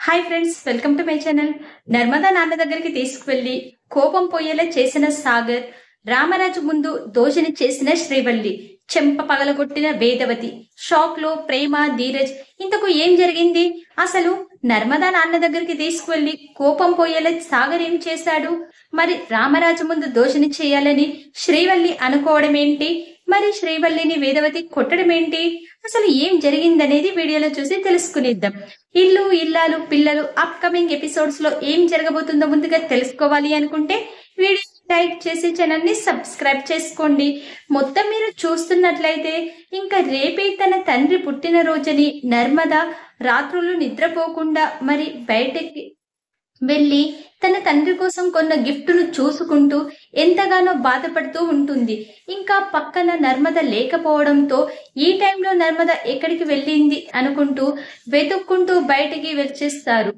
Hi friends, welcome to my channel. Narmada నాన్న దగ్గరికి తీసుకువెళ్లి కోపం పోయేలా చేసిన సాగర్, రామరాజు ముందు దోషిని చేసిన శ్రీవల్లి, చెంప పగలగొట్టిన వేదవతి, షాక్ లో ప్రేమ, ధీరజ్. ఇంతకు ఏం జరిగింది? అసలు నర్మదా నాన్న దగ్గరికి తీసుకువెళ్లి కోపం పోయేలా సాగర్ ఏం చేశాడు? మరి రామరాజు ముందు దోషిని చేయాలని శ్రీవల్లి అనుకోవడం ఏంటి? మరి శ్రీవల్లిని వేదవతి కొట్టడం ఏంటి? అసలు ఏం జరిగిందనేది వీడియోలో చూసి తెలుసుకునేద్దాం. ఇల్లు ఇల్లాలు పిల్లలు అప్కమింగ్ ఎపిసోడ్స్ లో ఏం జరగబోతుందో ముందుగా తెలుసుకోవాలి అనుకుంటే వీడియో లైక్ చేసి ఛానల్ ని సబ్స్క్రైబ్ చేసుకోండి. మొత్తం మీరు చూస్తున్నట్లయితే ఇంకా రేపే తన తండ్రి పుట్టినరోజుని నర్మద రాత్రులు నిద్రపోకుండా మరి బయటకి వెళ్ళి తన తండ్రి కోసం కొన్న గిఫ్టును చూసుకుంటూ ఎంతగానో బాధపడుతూ ఉంటుంది. ఇంకా పక్కన నర్మద లేకపోవడంతో ఈ టైంలో నర్మద ఎక్కడికి వెళ్ళింది అనుకుంటూ వెతుక్కుంటూ బయటికి వచ్చేస్తారు.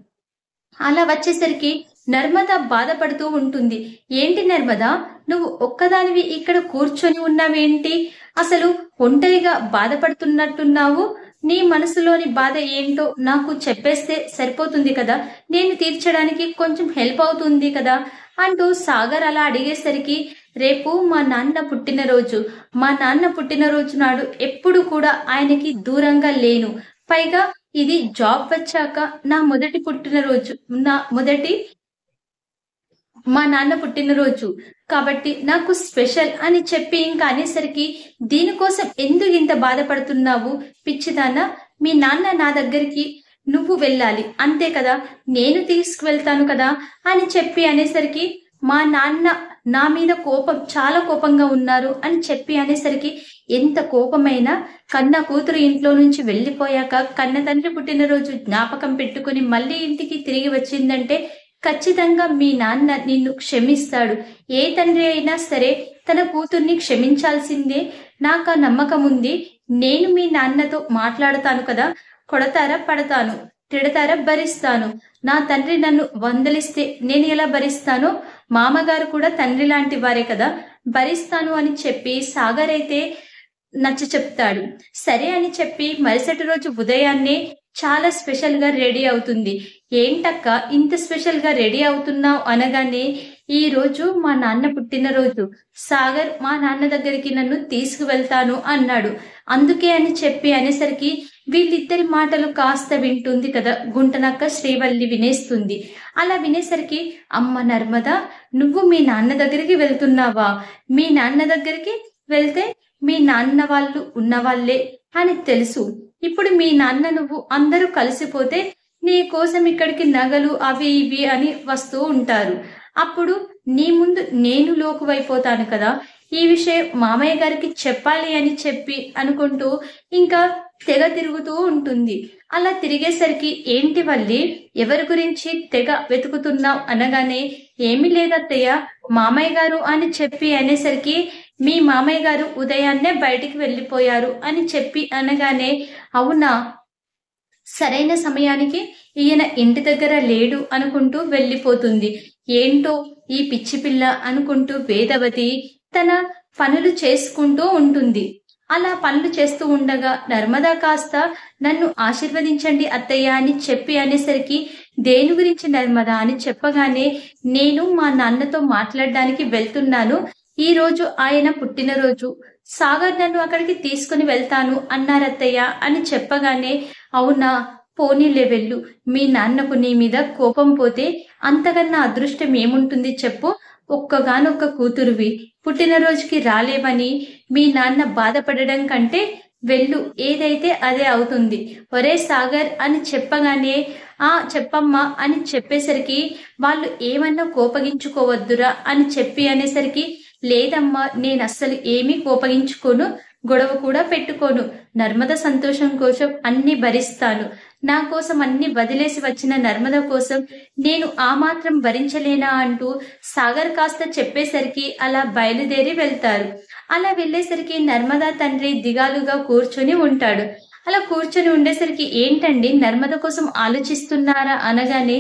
అలా వచ్చేసరికి నర్మద బాధపడుతూ ఉంటుంది. ఏంటి నర్మద, నువ్వు ఒక్కదానివి ఇక్కడ కూర్చొని ఉన్నావేంటి? అసలు ఒంటరిగా బాధపడుతున్నట్టున్నావు. నీ మనసులోని బాధ ఏంటో నాకు చెప్పేస్తే సరిపోతుంది కదా, నేను తీర్చడానికి కొంచెం హెల్ప్ అవుతుంది కదా అంటూ సాగర్ అలా అడిగేసరికి, రేపు మా నాన్న పుట్టినరోజు నాడు ఎప్పుడు కూడా ఆయనకి దూరంగా లేను. పైగా ఇది జాబ్ వచ్చాక మా నాన్న పుట్టినరోజు కాబట్టి నాకు స్పెషల్ అని చెప్పి ఇంకా అనేసరికి, దీనికోసం ఎందుకు ఇంత బాధపడుతున్నావు పిచ్చిదానా? మీ నాన్న నా దగ్గరికి నువ్వు వెళ్ళాలి అంతే కదా, నేను తీసుకువెళ్తాను కదా అని చెప్పి అనేసరికి, మా నాన్న నా మీద చాలా కోపంగా ఉన్నారు అని చెప్పి అనేసరికి, ఎంత కోపమైనా కన్న కూతురు ఇంట్లో నుంచి వెళ్ళిపోయాక కన్న తండ్రి పుట్టినరోజు జ్ఞాపకం పెట్టుకుని మళ్ళీ ఇంటికి తిరిగి వచ్చిందంటే ఖచ్చితంగా మీ నాన్న నిన్ను క్షమిస్తాడు. ఏ తండ్రి అయినా సరే తన కూతుర్ని క్షమించాల్సిందే. నాకు ఆ నమ్మకం ఉంది. నేను మీ నాన్నతో మాట్లాడతాను కదా, కొడతారా పడతాను, తిడతారా భరిస్తాను. నా తండ్రి నన్ను వందలిస్తే నేను ఎలా భరిస్తానో, మామగారు కూడా తండ్రి లాంటి వారే కదా, భరిస్తాను అని చెప్పి సాగర్ అయితే నచ్చ చెప్తాడు. సరే అని చెప్పి మరుసటి రోజు ఉదయాన్నే చాలా స్పెషల్ గా రెడీ అవుతుంది. ఏంటక్క ఇంత స్పెషల్ గా రెడీ అవుతున్నావు అనగానే, ఈ రోజు మా నాన్న పుట్టినరోజు, సాగర్ మా నాన్న దగ్గరికి నన్ను తీసుకువెళ్తాను అన్నాడు, అందుకే అని చెప్పి అనేసరికి, వీళ్ళిద్దరి మాటలు కాస్త వింటుంది కదా గుంటనక్క శ్రీవల్లి, వినేస్తుంది. అలా వినేసరికి, అమ్మ నర్మద, నువ్వు మీ నాన్న దగ్గరికి వెళ్తున్నావా? మీ నాన్న దగ్గరికి వెళ్తే మీ నాన్న వాళ్ళు ఉన్నవాళ్లే అని తెలుసు. ఇప్పుడు మీ నాన్న నువ్వు అందరూ కలిసిపోతే నీ కోసం ఇక్కడికి నగలు అవి ఇవి అని వస్తూ ఉంటారు. అప్పుడు నీ ముందు నేను లోకువైపోతాను కదా, ఈ విషయం మామయ్య గారికి చెప్పాలి అని చెప్పి అనుకుంటూ ఇంకా తెగ తిరుగుతూ ఉంటుంది. అలా తిరిగేసరికి, ఏంటి వల్లి, ఎవరి గురించి తెగ వెతుకుతున్నావు అనగానే, ఏమీ లేదత్తయ్య, మామయ్య గారు అని చెప్పి అనేసరికి, మీ మామయ్య గారు ఉదయాన్నే బయటికి వెళ్ళిపోయారు అని చెప్పి అనగానే, అవునా, సరైన సమయానికి ఈయన ఇంటి దగ్గర లేడు అనుకుంటూ వెళ్ళిపోతుంది. ఏంటో ఈ పిచ్చి పిల్ల అనుకుంటూ వేదవతి తన పనులు చేసుకుంటూ ఉంటుంది. అలా పనులు చేస్తూ ఉండగా నర్మదా కాస్త, నన్ను ఆశీర్వదించండి అత్తయ్య అని చెప్పి అనేసరికి, దేని గురించి నర్మదా అని చెప్పగానే, నేను మా నాన్నతో మాట్లాడడానికి వెళ్తున్నాను, ఈ రోజు ఆయన పుట్టినరోజు, సాగర్ నన్ను అక్కడికి తీసుకుని వెళ్తాను అన్నారత్తయ్య అని చెప్పగానే, అవునా, పోనీలే వెళ్ళు, మీ నాన్నకు నీ మీద కోపం పోతే అంతకన్నా అదృష్టం ఏముంటుంది చెప్పు, ఒక్కగానొక్క కూతురువి, పుట్టినరోజుకి రాలేవని మీ నాన్న బాధపడడం కంటే వెళ్ళు, ఏదైతే అదే అవుతుంది. ఒరే సాగర్ అని చెప్పగానే, చెప్పమ్మా అని చెప్పేసరికి, వాళ్ళు ఏమన్నా కోపగించుకోవద్దురా అని చెప్పి అనేసరికి, లేదమ్మా, నేను అస్సలు ఏమీ కోపగించుకోను, గొడవ కూడా పెట్టుకోను, నర్మద సంతోషం కోసం అన్ని భరిస్తాను. నా కోసం అన్ని వదిలేసి వచ్చిన నర్మద కోసం నేను ఆ మాత్రం భరించలేనా అంటూ సాగర్ కాస్త చెప్పేసరికి అలా బయలుదేరి వెళ్తారు. అలా వెళ్ళేసరికి నర్మదా తండ్రి దిగాలుగా కూర్చొని ఉంటాడు. అలా కూర్చొని ఉండేసరికి, ఏంటండి నర్మద కోసం ఆలోచిస్తున్నారా అనగానే,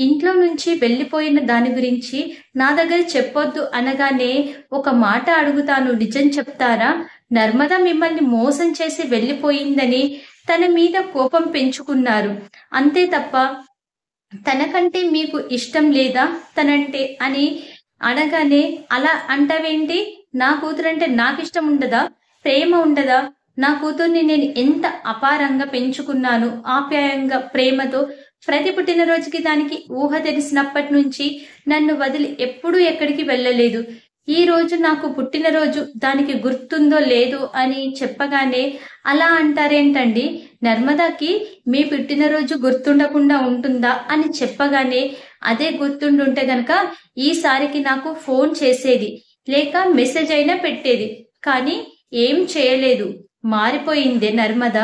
ఇంట్లో నుంచి వెళ్ళిపోయిన దాని గురించి నా దగ్గర చెప్పొద్దు అనగానే, ఒక మాట అడుగుతాను, నిజం చెప్తారా? నర్మద మిమ్మల్ని మోసం చేసి వెళ్ళిపోయిందని తన మీద కోపం పెంచుకున్నారు. అంతే తప్ప తనకంటే మీకు ఇష్టం లేదా తనంటే అని అనగానే, అలా అంటావేంటి? నా కూతురంటే నాకు ఇష్టం ఉండదా? ప్రేమ ఉండదా? నా కూతుర్ని నేను ఎంత అపారంగా పెంచుకున్నాను, ఆప్యాయంగా ప్రేమతో. ప్రతి పుట్టినరోజుకి దానికి ఊహ తెలిసినప్పటి నుంచి నన్ను వదిలి ఎప్పుడూ ఎక్కడికి వెళ్ళలేదు. ఈ రోజు నాకు పుట్టినరోజు, దానికి గుర్తుందో లేదో అని చెప్పగానే అలా అంటారేంటండి? నర్మదాకి మీ పుట్టినరోజు గుర్తుండకుండా ఉంటుందా అని చెప్పగానే, అదే గుర్తుండుంటే గనక ఈసారికి నాకు ఫోన్ చేసేది, లేక మెసేజ్ అయినా పెట్టేది. కానీ ఏం చేయలేదు. మారిపోయిందే నర్మద,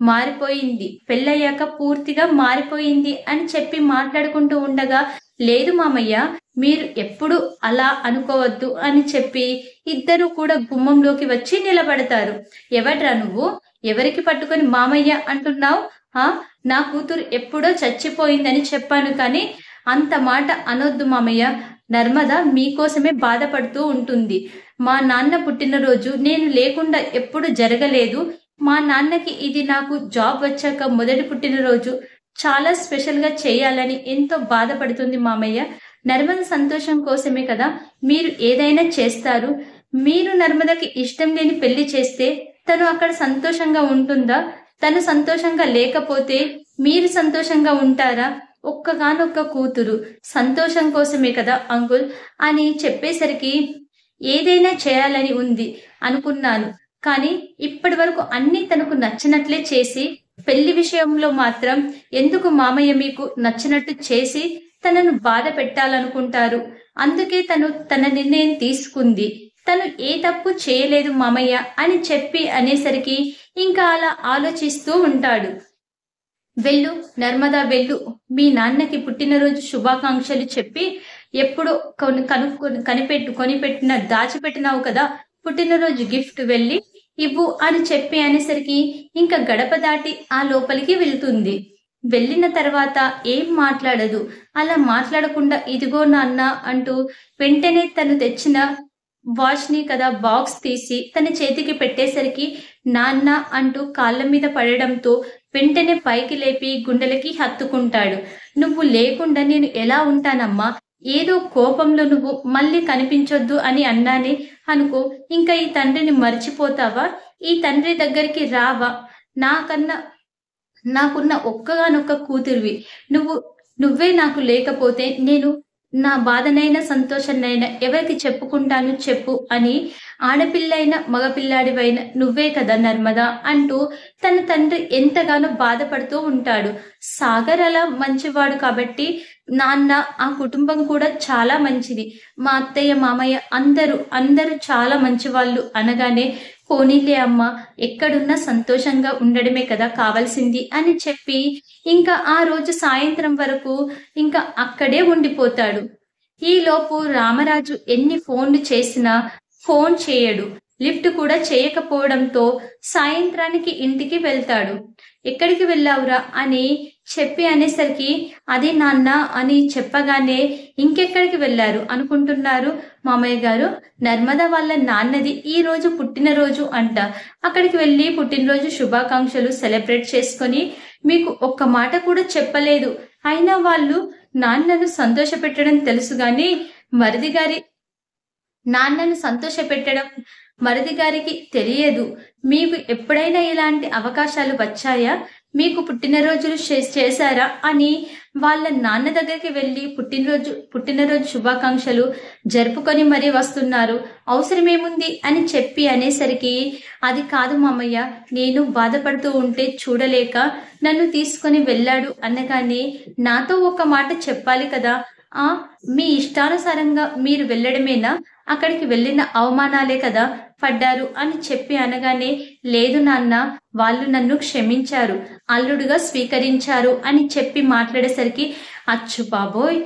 మారిపోయింది, పెళ్ళయ్యాక పూర్తిగా మారిపోయింది అని చెప్పి మాట్లాడుకుంటూ ఉండగా, లేదు మామయ్య, మీరు ఎప్పుడు అలా అనుకోవద్దు అని చెప్పి ఇద్దరు కూడా గుమ్మంలోకి వచ్చి నిలబడతారు. ఎవడ్రా నువ్వు? ఎవరికి పట్టుకొని మామయ్య అంటున్నావు? నా కూతురు ఎప్పుడో చచ్చిపోయిందని చెప్పాను, కానీ అంత మాట అనొద్దు మామయ్య. నర్మద మీకోసమే బాధపడుతూ ఉంటుంది. మా నాన్న పుట్టినరోజు నేను లేకుండా ఎప్పుడు జరగలేదు. మా నాన్నకి ఇది నాకు జాబ్ వచ్చాక మొదటి పుట్టినరోజు, చాలా స్పెషల్ గా చేయాలని ఎంతో బాధపడుతుంది మామయ్య. నర్మద సంతోషం కోసమే కదా మీరు ఏదైనా చేస్తారు. మీరు నర్మదకి ఇష్టం లేని పెళ్లి చేస్తే తను అక్కడ సంతోషంగా ఉంటుందా? తను సంతోషంగా లేకపోతే మీరు సంతోషంగా ఉంటారా? ఒక్కగానొక్క కూతురు, సంతోషం కోసమే కదా అంకుల్ అని చెప్పేసరికి, ఏదైనా చేయాలని ఉంది అనుకున్నాను, కానీ ఇప్పటి వరకు అన్ని తనకు నచ్చినట్లే చేసి, పెళ్లి విషయంలో మాత్రం ఎందుకు మామయ్య మీకు నచ్చినట్టు చేసి తనను బాధ పెట్టాలనుకుంటారు? అందుకే తను తన నిర్ణయం తీసుకుంది. తను ఏ తప్పు చేయలేదు మామయ్య అని చెప్పి అనేసరికి ఇంకా అలా ఆలోచిస్తూ ఉంటాడు. వెళ్ళు నర్మదా, వెళ్ళు. మీ నాన్నకి పుట్టినరోజు శుభాకాంక్షలు చెప్పి, ఎప్పుడు కొనిపెట్టిన దాచిపెట్టినావు కదా పుట్టినరోజు గిఫ్ట్, వెళ్ళి ఇవ్వు అని చెప్పి అనేసరికి ఇంకా గడప దాటి ఆ లోపలికి వెళ్తుంది. వెళ్ళిన తర్వాత ఏం మాట్లాడదు. అలా మాట్లాడకుండా, ఇదిగో నాన్న అంటూ వెంటనే తను తెచ్చిన వాచ్ ని కదా బాక్స్ తీసి తన చేతికి పెట్టేసరికి, నాన్న అంటూ కాళ్ళ మీద పడడంతో వెంటనే పైకి లేపి గుండెలకి హత్తుకుంటాడు. నువ్వు లేకుండా నేను ఎలా ఉంటానమ్మా? ఏదో కోపంలో నువ్వు మళ్ళీ కనిపించొద్దు అని అన్నానే అనుకో, ఇంకా ఈ తండ్రిని మర్చిపోతావా? ఈ తండ్రి దగ్గరికి రావా? నాకున్న ఒక్కగానొక్క కూతురివి నువ్వే నాకు లేకపోతే నేను నా బాధనైనా సంతోషాన్నైనా ఎవరికి చెప్పుకుంటాను చెప్పు అని, ఆడపిల్లైన మగపిల్లాడివైన నువ్వే కదా నర్మదా అంటూ తన తండ్రి ఎంతగానో బాధపడుతూ ఉంటాడు. సాగర్ అలా మంచివాడు కాబట్టి నాన్న, ఆ కుటుంబం కూడా చాలా మంచిది, మా అత్తయ్య మామయ్య అందరూ చాలా మంచివాళ్ళు అనగానే, పోనీలే అమ్మ, ఎక్కడున్నా సంతోషంగా ఉండడమే కదా కావాల్సింది అని చెప్పి ఇంకా ఆ రోజు సాయంత్రం వరకు ఇంకా అక్కడే ఉండిపోతాడు. ఈలోపు రామరాజు ఎన్ని ఫోన్లు చేసినా ఫోన్ చేయడు, లిఫ్ట్ కూడా చేయకపోవడంతో సాయంత్రానికి ఇంటికి వెళ్తాడు. ఎక్కడికి వెళ్ళావురా అని చెప్పి అనేసరికి, అదే నాన్న అని చెప్పగానే, ఇంకెక్కడికి వెళ్ళారు అనుకుంటున్నారు మామయ్య గారు? నర్మద వాళ్ళ నాన్నది ఈ రోజు పుట్టినరోజు అంట. అక్కడికి వెళ్ళి పుట్టినరోజు శుభాకాంక్షలు సెలబ్రేట్ చేసుకొని మీకు ఒక్క మాట కూడా చెప్పలేదు. అయినా వాళ్ళు నాన్నను సంతోష పెట్టడం తెలుసు గాని మరిది గారి నాన్నను సంతోష పెట్టడం మరిది గారికి తెలియదు. మీకు ఎప్పుడైనా ఇలాంటి అవకాశాలు వచ్చాయా? మీకు పుట్టినరోజులు చేశారా అని వాళ్ళ నాన్న దగ్గరికి వెళ్ళి పుట్టినరోజు శుభాకాంక్షలు జరుపుకొని మరీ వస్తున్నారు. అవసరమేముంది అని చెప్పి అనేసరికి, అది కాదు మామయ్య, నేను బాధపడుతూ ఉంటే చూడలేక నన్ను తీసుకొని వెళ్ళాడు అనగానే, నాతో ఒక మాట చెప్పాలి కదా. మీ ఇష్టానుసారంగా మీరు వెళ్ళడమేనా? అక్కడికి వెళ్ళిన అవమానాలే కదా పడ్డారు అని చెప్పి అనగానే, లేదు నాన్న, వాళ్ళు నన్ను క్షమించారు, అల్లుడుగా స్వీకరించారు అని చెప్పి మాట్లాడేసరికి, అచ్చు బాబోయ్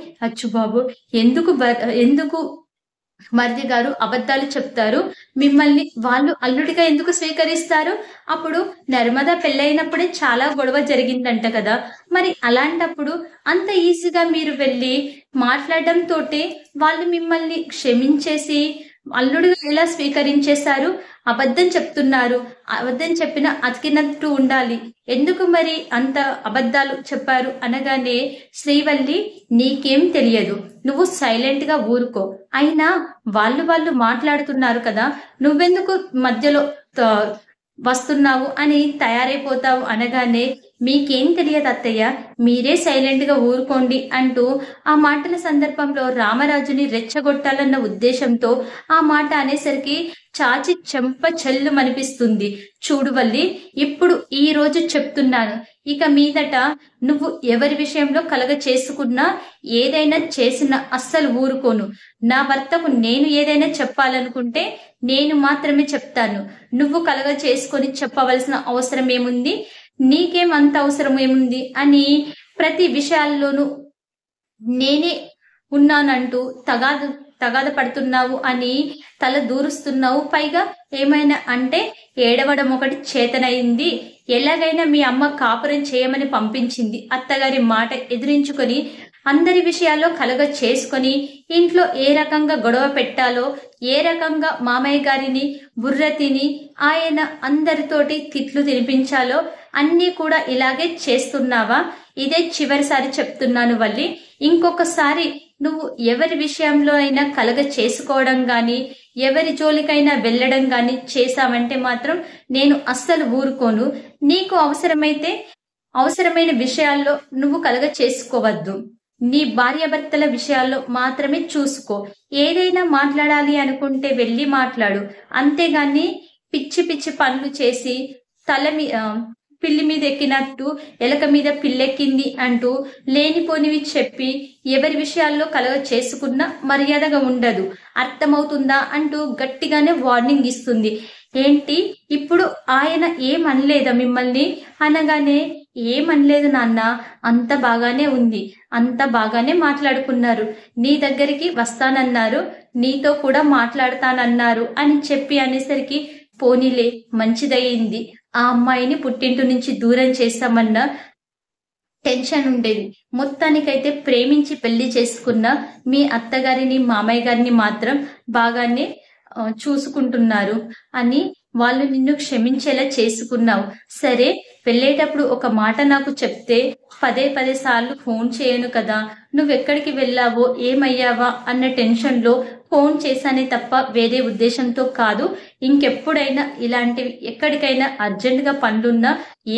ఎందుకు మరిది గారు అబద్ధాలు చెప్తారు? మిమ్మల్ని వాళ్ళు అల్లుడిగా ఎందుకు స్వీకరిస్తారు? అప్పుడు నర్మద పెళ్ళైనప్పుడే చాలా గొడవ జరిగిందంట కదా, మరి అలాంటప్పుడు అంత ఈజీగా మీరు వెళ్ళి మాట్లాడడం తోటే వాళ్ళు మిమ్మల్ని క్షమించేసి అల్లుడుగా ఎలా స్వీకరించేశారు? అబద్ధం చెప్తున్నారు. అబద్ధం చెప్పినా అతికినట్టు ఉండాలి. ఎందుకు మరి అంత అబద్ధాలు చెప్పారు అనగానే, శ్రీవల్లి నీకేం తెలియదు. నువ్వు సైలెంట్ గా ఊరుకో. అయినా వాళ్ళు మాట్లాడుతున్నారు కదా, నువ్వెందుకు మధ్యలో వస్తున్నావు అని తయారైపోతావు అనగానే, మీకేం తెలియదు అత్తయ్య, మీరే సైలెంట్ గా ఊరుకోండి అంటూ ఆ మాటల సందర్భంలో రామరాజుని రెచ్చగొట్టాలన్న ఉద్దేశంతో ఆ మాట అనేసరికి చాచి చెంప చెల్లుమనిపిస్తుంది. చూడు వల్లి, ఇప్పుడు ఈ రోజు చెప్తున్నాను, ఇక మీదట నువ్వు ఎవరి విషయంలో కలగ చేసుకున్నా ఏదైనా చేసినా అస్సలు ఊరుకోను. నా భర్తకు నేను ఏదైనా చెప్పాలనుకుంటే నేను మాత్రమే చెప్తాను. నువ్వు కలగ చేసుకొని చెప్పవలసిన అవసరం ఏముంది? నీకేం అంత అవసరం ఏముంది అని ప్రతి విషయాల్లోనూ నేనే ఉన్నానంటూ తగాద పడుతున్నావు అని తల దూరుస్తున్నావు. పైగా ఏమైనా అంటే ఏడవడం ఒకటి చేతనైంది. ఎలాగైనా మీ అమ్మ కాపురం చేయమని పంపించింది. అత్తగారి మాట ఎదిరించుకొని అందరి విషయాల్లో కలగ చేసుకొని ఇంట్లో ఏ రకంగా గొడవ పెట్టాలో, ఏ రకంగా మామయ్య గారిని బుర్ర తిని ఆయన అందరితోటి తిట్లు తినిపించాలో అన్నీ కూడా ఇలాగే చేస్తున్నావా? ఇదే చివరిసారి చెప్తున్నాను వల్లి. ఇంకొకసారి నువ్వు ఎవరి విషయంలో అయినా కలగ చేసుకోవడం గాని, ఎవరి జోలికైనా వెళ్ళడం గాని చేశావంటే మాత్రం నేను అస్సలు ఊరుకోను. నీకు అవసరమైన విషయాల్లో నువ్వు కలగ చేసుకోవద్దు. నీ భార్యాభర్తల విషయాల్లో మాత్రమే చూసుకో. ఏదైనా మాట్లాడాలి అనుకుంటే వెళ్ళి మాట్లాడు. అంతేగాని పిచ్చి పిచ్చి పనులు చేసి పిల్లి మీద ఎక్కినట్టు ఎలక మీద పిల్లెక్కింది అంటూ లేనిపోనివి చెప్పి ఎవరి విషయాల్లో కలగ చేసుకున్నా మర్యాదగా ఉండదు. అర్థమవుతుందా అంటూ గట్టిగానే వార్నింగ్ ఇస్తుంది. ఏంటి ఇప్పుడు ఆయన ఏమనలేదా మిమ్మల్ని అనగానే, ఏమనలేదు నాన్న, అంత బాగానే ఉంది, అంత బాగానే మాట్లాడుకున్నారు, నీ దగ్గరికి వస్తానన్నారు, నీతో కూడా మాట్లాడతానన్నారు అని చెప్పి అనేసరికి, పోనీలే మంచిదయ్యింది, ఆ అమ్మాయిని పుట్టింటి నుంచి దూరం చేశామన్న టెన్షన్ ఉండేది. మొత్తానికైతే ప్రేమించి పెళ్లి చేసుకున్న మీ అత్తగారిని మామయ్య గారిని మాత్రం బాగానే చూసుకుంటున్నారు అని వాళ్ళు నిన్ను క్షమించేలా చేసుకున్నావు. సరే, వెళ్ళేటప్పుడు ఒక మాట నాకు చెప్తే 10 సార్లు ఫోన్ చేయను కదా, నువ్వెక్కడికి వెళ్ళావో ఏమయ్యావా అన్న టెన్షన్లో ఫోన్ చేశానే తప్ప వేరే ఉద్దేశంతో కాదు. ఇంకెప్పుడైనా ఇలాంటివి ఎక్కడికైనా అర్జెంటుగా పనులున్నా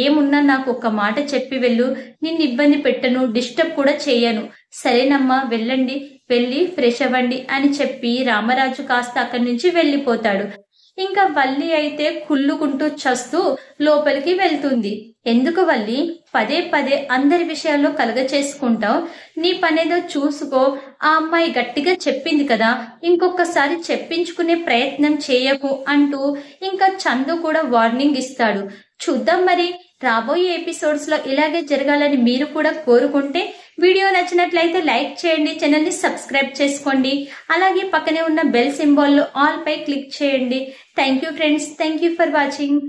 ఏమున్నా నాకు ఒక మాట చెప్పి వెళ్ళు, నిన్ను ఇబ్బంది పెట్టను, డిస్టర్బ్ కూడా చేయను. సరేనమ్మా వెళ్ళండి, వెళ్ళి ఫ్రెష్ అవ్వండి అని చెప్పి రామరాజు కాస్త అక్కడి నుంచి వెళ్ళిపోతాడు. ఇంకా వల్లి అయితే కుళ్ళుకుంటూ చస్తూ లోపలికి వెళ్తుంది. ఎందుకు వల్లి పదే అందరి విషయాల్లో కలగ చేసుకుంటావు? నీ పనేదో చూసుకో. ఆ అమ్మాయి గట్టిగా చెప్పింది కదా, ఇంకొకసారి చెప్పించుకునే ప్రయత్నం చేయకు అంటూ ఇంకా చందు కూడా వార్నింగ్ ఇస్తాడు. చూద్దాం మరి రాబోయే ఎపిసోడ్స్ లో ఇలాగే జరగాలని మీరు కూడా కోరుకుంటే వీడియో నచ్చినట్లయితే లైక్ చేయండి, ఛానల్ ని సబ్స్క్రైబ్ చేసుకోండి, అలాగే పక్కనే ఉన్న బెల్ సింబల్ లో ఆల్ పై క్లిక్ చేయండి. Thank you friends, thank you for watching.